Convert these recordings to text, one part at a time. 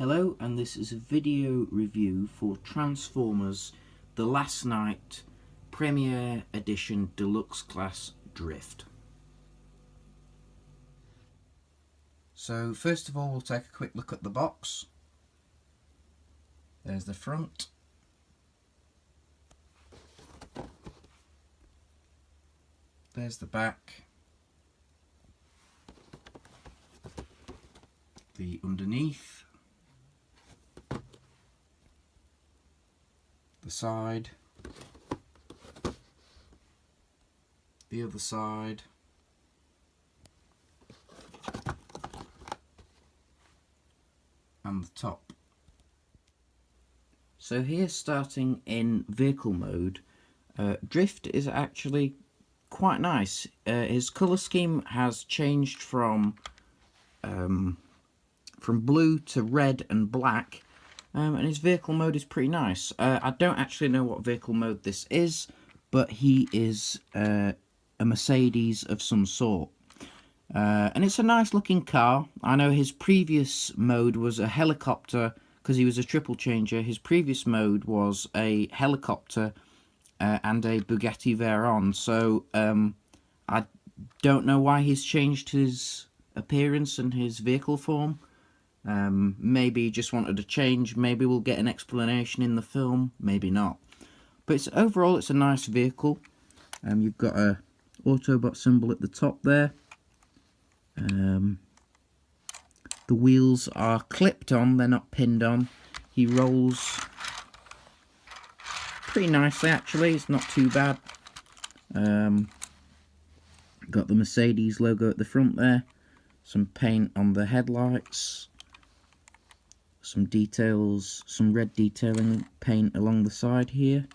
Hello, and this is a video review for Transformers The Last Night Premiere Edition Deluxe Class Drift. So first of all, we'll take a quick look at the box. There's the front. There's the back. The underneath. The side, the other side, and the top. So here, starting in vehicle mode, Drift is actually quite nice. His colour scheme has changed from blue to red and black. And his vehicle mode is pretty nice. I don't actually know what vehicle mode this is, but he is a Mercedes of some sort. And it's a nice looking car. I know his previous mode was a helicopter, because he was a triple changer. His previous mode was a helicopter and a Bugatti Veyron. So I don't know why he's changed his appearance and his vehicle form. Maybe he just wanted a change. Maybe we'll get an explanation in the film. Maybe not. But overall, it's a nice vehicle. You've got a Autobot symbol at the top there. The wheels are clipped on. They're not pinned on. He rolls pretty nicely, actually. It's not too bad. Got the Mercedes logo at the front there. Some paint on the headlights. Some details, some red detailing paint along the side here.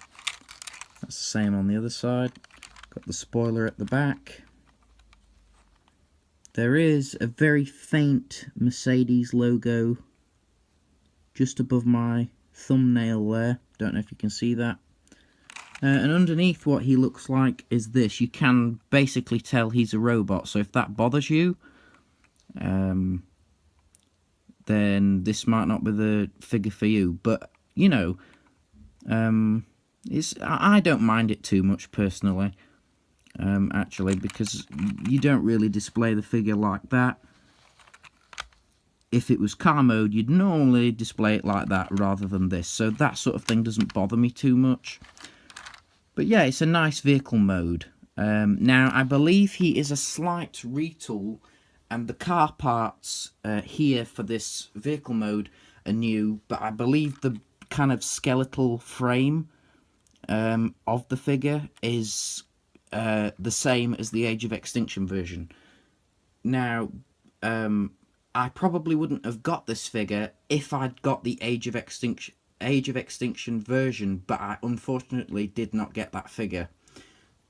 That's the same on the other side. Got the spoiler at the back. There is a very faint Mercedes logo just above my thumbnail there. Don't know if you can see that. And underneath, what he looks like is this. You can basically tell he's a robot, so if that bothers you, then this might not be the figure for you. But, you know, I don't mind it too much personally, actually, because you don't really display the figure like that. If it was car mode, you'd normally display it like that rather than this. So that sort of thing doesn't bother me too much. But yeah, it's a nice vehicle mode. Now, I believe he is a slight retool. And the car parts here for this vehicle mode are new, but I believe the kind of skeletal frame of the figure is the same as the Age of Extinction version. Now, I probably wouldn't have got this figure if I'd got the Age of Extinction version, but I unfortunately did not get that figure.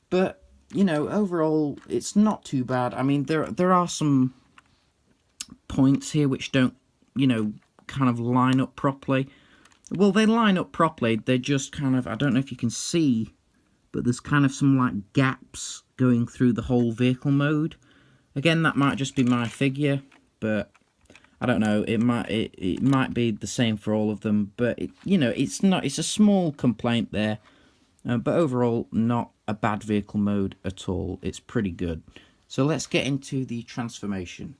But you know, overall, it's not too bad. I mean, there are some points here which don't, you know, kind of line up properly. Well, they line up properly. They're just kind of, I don't know if you can see, but there's kind of some, like, gaps going through the whole vehicle mode. Again, that might just be my figure, but I don't know. It might be the same for all of them, but, you know, it's a small complaint there. But overall, not a bad vehicle mode at all. It's pretty good. So let's get into the transformation.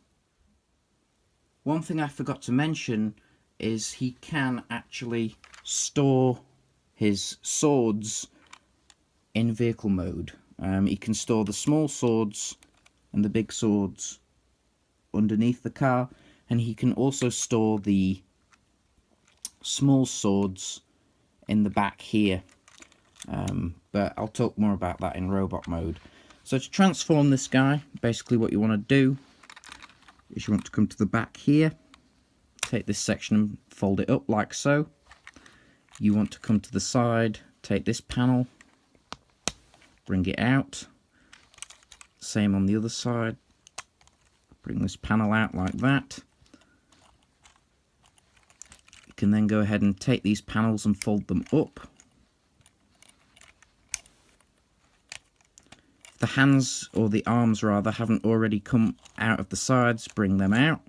One thing I forgot to mention is he can actually store his swords in vehicle mode. He can store the small swords and the big swords underneath the car, and he can also store the small swords in the back here. But I'll talk more about that in robot mode. So to transform this guy, basically what you want to do is you want to come to the back here, take this section and fold it up like so. You want to come to the side, take this panel, bring it out. Same on the other side. Bring this panel out like that. You can then go ahead and take these panels and fold them up. The hands, or the arms rather, haven't already come out of the sides, bring them out.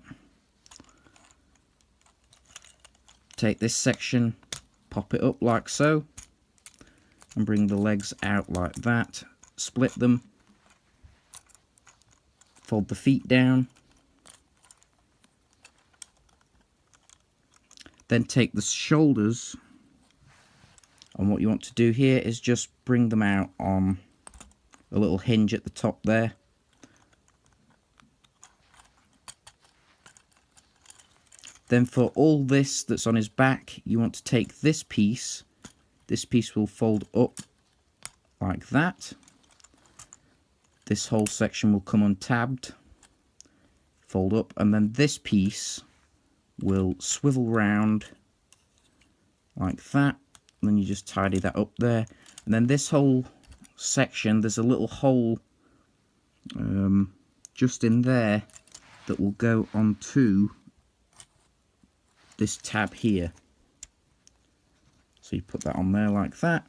take this section, pop it up like so, and bring the legs out like that, split them, fold the feet down, then take the shoulders, and what you want to do here is just bring them out on a little hinge at the top there. Then for all this that's on his back, you want to take this piece will fold up like that. This whole section will come untabbed, fold up, and then this piece will swivel round like that. And then you just tidy that up there. And then this whole section, there's a little hole just in there that will go onto this tab here. So you put that on there like that,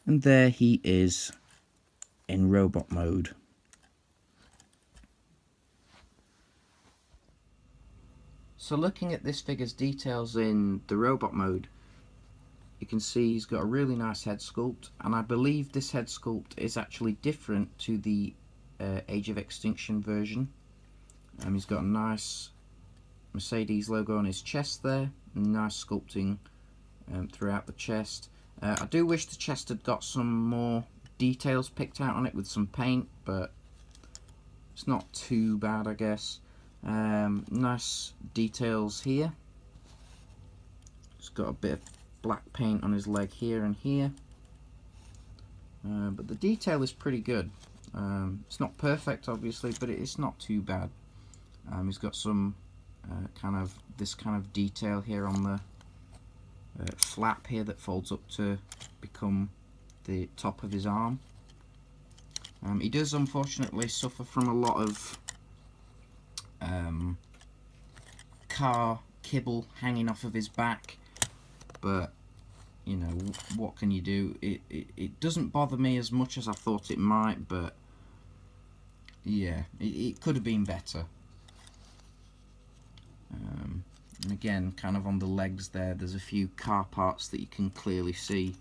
and there he is in robot mode. So looking at this figure's details in the robot mode, you can see he's got a really nice head sculpt, and I believe this head sculpt is actually different to the Age of Extinction version. He's got a nice Mercedes logo on his chest there, and nice sculpting throughout the chest. I do wish the chest had got some more details picked out on it with some paint, but it's not too bad, I guess. Nice details here. He's got a bit of black paint on his leg here and here, but the detail is pretty good. It's not perfect, obviously, but it's not too bad. He's got some this kind of detail here on the flap here that folds up to become the top of his arm. He does unfortunately suffer from a lot of car kibble hanging off of his back, but you know, what can you do? It doesn't bother me as much as I thought it might, but yeah, it could have been better. And again, kind of on the legs there's a few car parts that you can clearly see.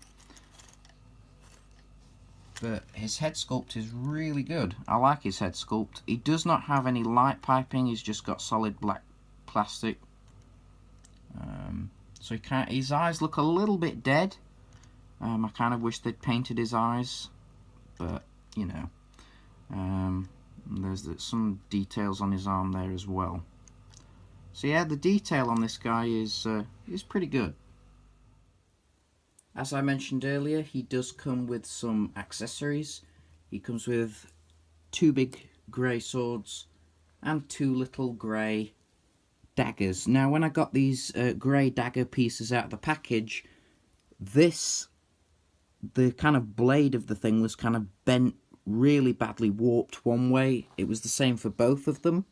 But his head sculpt is really good. I like his head sculpt. He does not have any light piping, he's just got solid black plastic. So his eyes look a little bit dead. I kind of wish they'd painted his eyes, but you know. There's some details on his arm there as well. So yeah, the detail on this guy is pretty good. As I mentioned earlier, he does come with some accessories. He comes with 2 big grey swords and 2 little grey daggers. Now when I got these grey dagger pieces out of the package, the kind of blade of the thing was kind of bent, really badly warped one way. It was the same for both of them.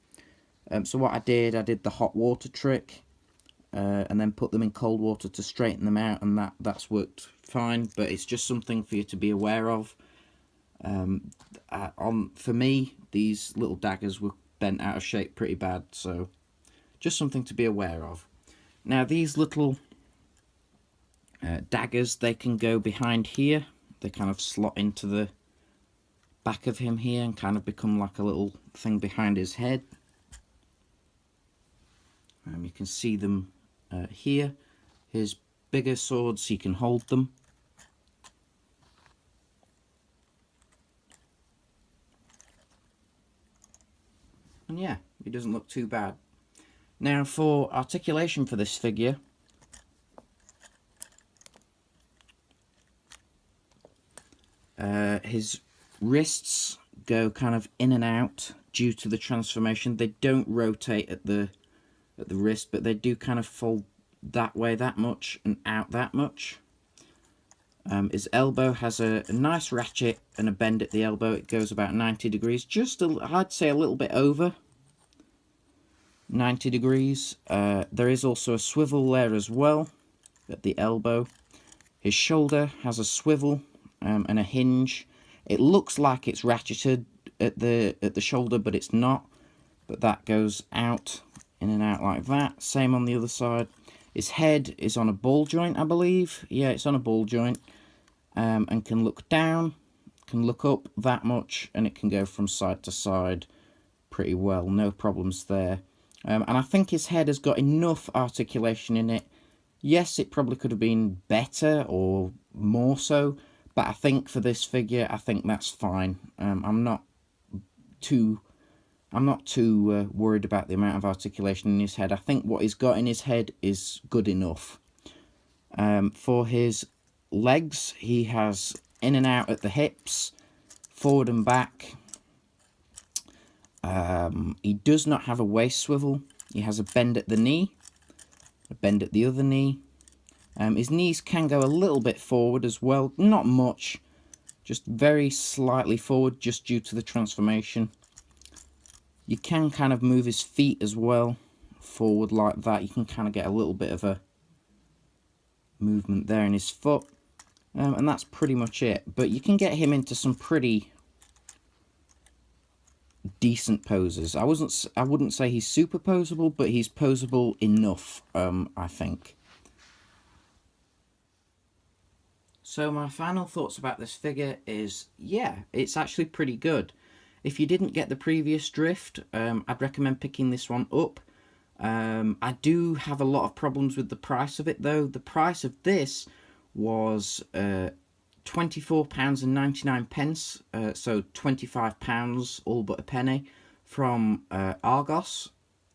So what I did the hot water trick, and then put them in cold water to straighten them out, and that's worked fine. But it's just something for you to be aware of. For me, these little daggers were bent out of shape pretty bad, so just something to be aware of. Now these little daggers, they can go behind here. They kind of slot into the back of him here and kind of become like a little thing behind his head. You can see them here. His bigger swords, he can hold them. And yeah, he doesn't look too bad. Now for articulation for this figure, his wrists go kind of in and out due to the transformation. They don't rotate at the wrist, but they do kind of fold that way that much and out that much. His elbow has a nice ratchet and a bend at the elbow. It goes about 90 degrees, just I'd say a little bit over 90 degrees. There is also a swivel there as well at the elbow. His shoulder has a swivel and a hinge. It looks like it's ratcheted at the shoulder, but it's not. But that goes out, in and out like that. Same on the other side. His head is on a ball joint, I believe. Yeah, it's on a ball joint. And can look down, can look up that much, and it can go from side to side pretty well. No problems there. And I think his head has got enough articulation in it. Yes, it probably could have been better or more so, but I think for this figure, I think that's fine. I'm not too worried about the amount of articulation in his head. I think what he's got in his head is good enough. For his legs, he has in and out at the hips, forward and back. He does not have a waist swivel. He has a bend at the knee, a bend at the other knee. His knees can go a little bit forward as well, not much, just very slightly forward, just due to the transformation. You can kind of move his feet as well, forward like that. You can kind of get a little bit of a movement there in his foot. And that's pretty much it. But you can get him into some pretty decent poses. I wouldn't say he's super posable, but he's posable enough, I think. So my final thoughts about this figure is, yeah, it's actually pretty good. If you didn't get the previous drift, I'd recommend picking this one up. I do have a lot of problems with the price of it, though. The price of this was £24.99, so £25, all but a penny, from Argos.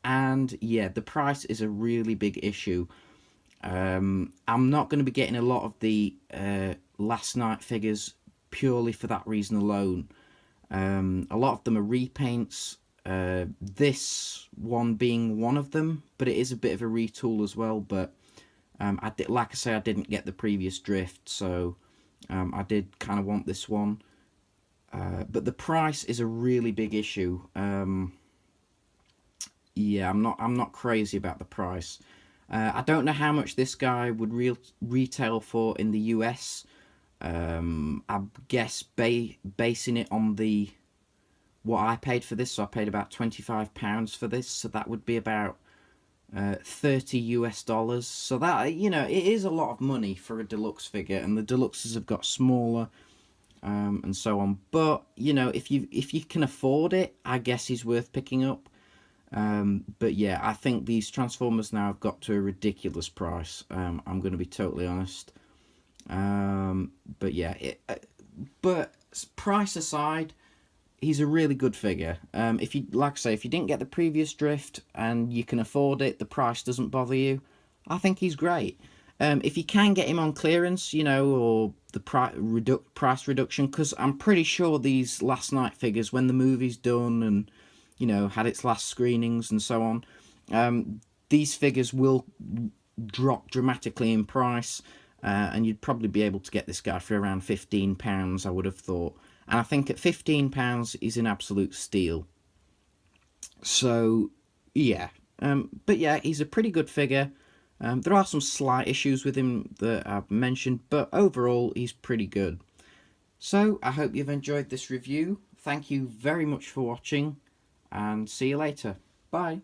And yeah, the price is a really big issue. I'm not going to be getting a lot of the Last Night figures purely for that reason alone. A lot of them are repaints, this one being one of them, but it is a bit of a retool as well. But like I say, I didn't get the previous drift, so I did kind of want this one. But the price is a really big issue. Yeah, I'm not crazy about the price. I don't know how much this guy would retail for in the US. I guess basing it on what I paid for this, so I paid about £25 for this, so that would be about $30 US. So that, you know, it is a lot of money for a deluxe figure, and the deluxes have got smaller, and so on. But you know, if you can afford it, I guess he's worth picking up. But yeah, I think these Transformers now have got to a ridiculous price. I'm going to be totally honest. But yeah, but price aside, he's a really good figure. If you, like I say, if you didn't get the previous drift and you can afford it, the price doesn't bother you, I think he's great. If you can get him on clearance, you know, or the price reduction, because I'm pretty sure these Last Night figures, when the movie's done and, you know, had its last screenings and so on, these figures will drop dramatically in price, and you'd probably be able to get this guy for around £15, I would have thought. And I think at £15 he's an absolute steal. So, yeah. But yeah, he's a pretty good figure. There are some slight issues with him that I've mentioned, but overall he's pretty good. So, I hope you've enjoyed this review. Thank you very much for watching, and see you later. Bye.